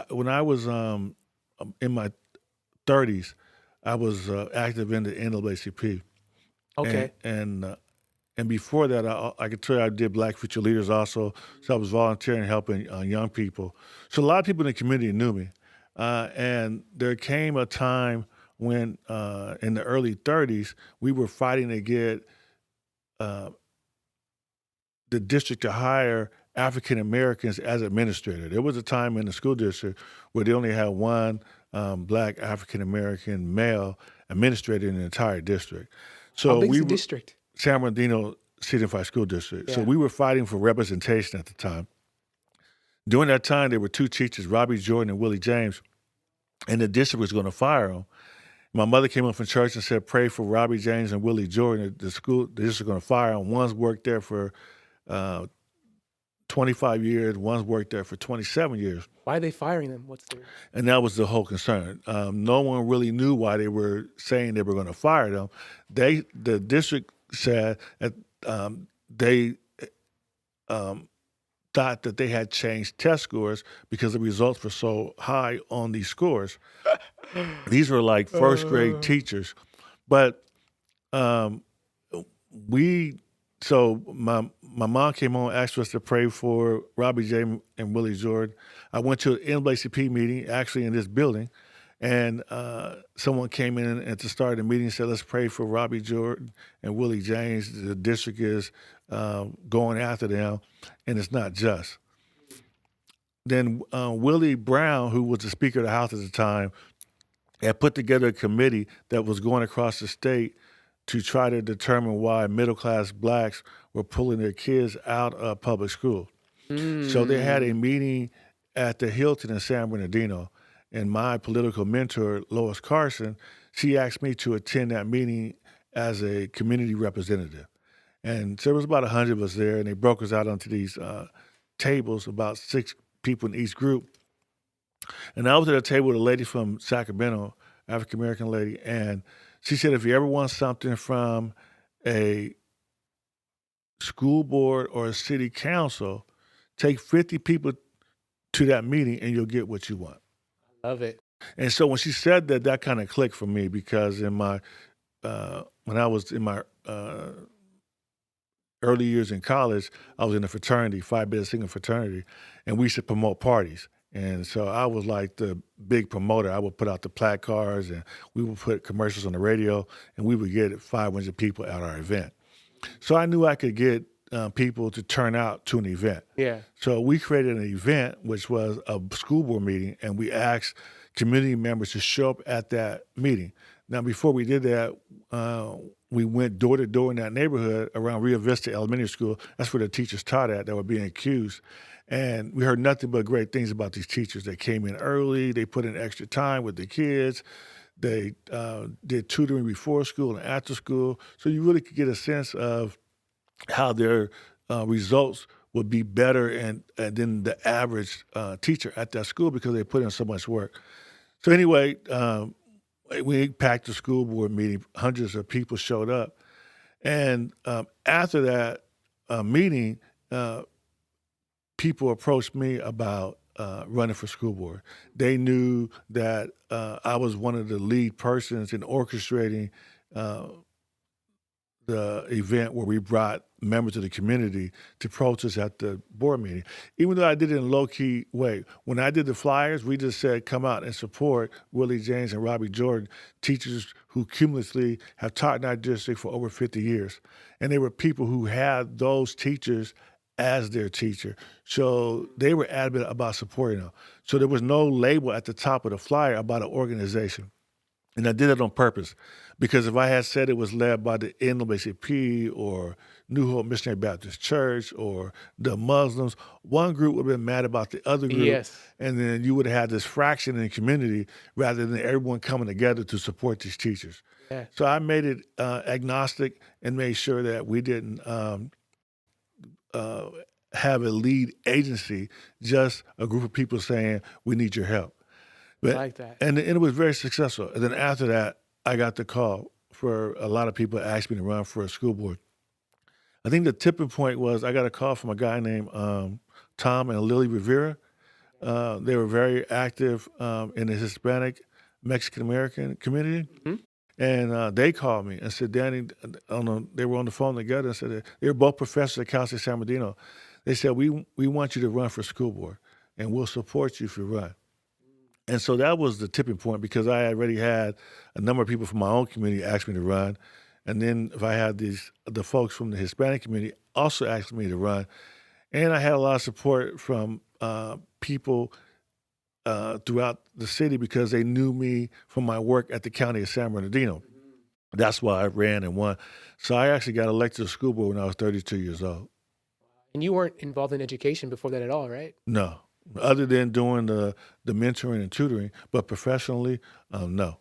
When I was in my 30s, I was active in the NAACP, and Okay. and uh, and before that, I could tell you I did Black Future Leaders also. So I was volunteering, helping young people. So a lot of people in the community knew me, and there came a time when, in the early 30s, we were fighting to get uh, the district to hire African Americans as administrator. There was a time in the school district where they only had one Black African American male administrator in the entire district. How So big is we the were district? San Bernardino City Unified School District. So Yeah. we were fighting for representation at the time. During that time, there were two teachers, Robbie Jordan and Willie James, and the district was going to fire them. My mother came up from church and said, "Pray for Robbie James and Willie Jordan. The district going to fire them. One's worked there for uh, 25 years. One's worked there for 27 years." Why are they firing them? What's their And that was the whole concern. No one really knew why they were saying they were going to fire them. The district said that they um, thought that they had changed test scores because the results were so high on these scores. These were like first grade Uh, teachers, but um, we. So my mom came on, asked us to pray for Robbie James and Willie Jordan. I went to an NAACP meeting, actually in this building, and someone came in and to start the meeting said, "Let's pray for Robbie Jordan and Willie James. The district is going after them, and it's not just." Then Willie Brown, who was the Speaker of the House at the time, had put together a committee that was going across the state to try to determine why middle class blacks were pulling their kids out of public school. So they had a mm, meeting at the Hilton in San Bernardino, and my political mentor, Lois Carson, she asked me to attend that meeting as a community representative. And so there was about 100 of us there, and they broke us out onto these tables, about 6 people in each group. And I was at a table with a lady from Sacramento, African American lady, and she said, if you ever want something from a school board or a city council, take 50 people to that meeting and you'll get what you want. love it. And so when she said that, that kind of clicked for me because when I was in my early years in college, I was in a fraternity, Phi Beta Sigma fraternity, and we used to promote parties. And so I was like the big promoter. I would put out the placards and we would put commercials on the radio and we would get 500 people at our event. So I knew I could get people to turn out to an event. Yeah. So we created an event, which was a school board meeting, and we asked community members to show up at that meeting. Now, before we did that, we went door to door in that neighborhood around Rio Vista Elementary School. That's where the teachers taught at that were being accused. And we heard nothing but great things about these teachers. They came in early, they put in extra time with the kids, they did tutoring before school and after school. So you really could get a sense of how their results would be better than the average teacher at that school because they put in so much work. So anyway, we packed the school board meeting. Hundreds of people showed up, and after that meeting, people approached me about running for school board. They knew that I was one of the lead persons in orchestrating uh, the event where we brought members of the community to protest at the board meeting. Even though I did it in a low-key way. When I did the flyers, we just said, come out and support Willie James and Robbie Jordan, teachers who cumulatively have taught in our district for over 50 years. And they were people who had those teachers as their teacher. So they were adamant about supporting them. So there was no label at the top of the flyer about an organization. And I did it on purpose because if I had said it was led by the NAACP or New Hope Missionary Baptist Church or the Muslims, one group would have been mad about the other group, Yes. and then you would have had this fraction in the community rather than everyone coming together to support these teachers. Yeah. So I made it agnostic and made sure that we didn't uh, have a lead agency, just a group of people saying, we need your help. I But like that. and it was very successful. And then after that, I got the call for a lot of people asked me to run for a school board. I think the tipping point was I got a call from a guy named Tom and Lily Rivera. They were very active in the Hispanic Mexican American community. Hmm. And they called me and said, Danny, they were on the phone together and said they were both professors at Cal State San Bernardino. They said, we want you to run for school board and we'll support you if you run. And so that was the tipping point because I already had a number of people from my own community ask me to run. And then if I had the folks from the Hispanic community also asked me to run. And I had a lot of support from people throughout the city because they knew me from my work at the county of San Bernardino. That's why I ran and won. So I actually got elected to school board when I was 32 years old. And you weren't involved in education before that at all, right? No, other than doing the mentoring and tutoring, but professionally, no.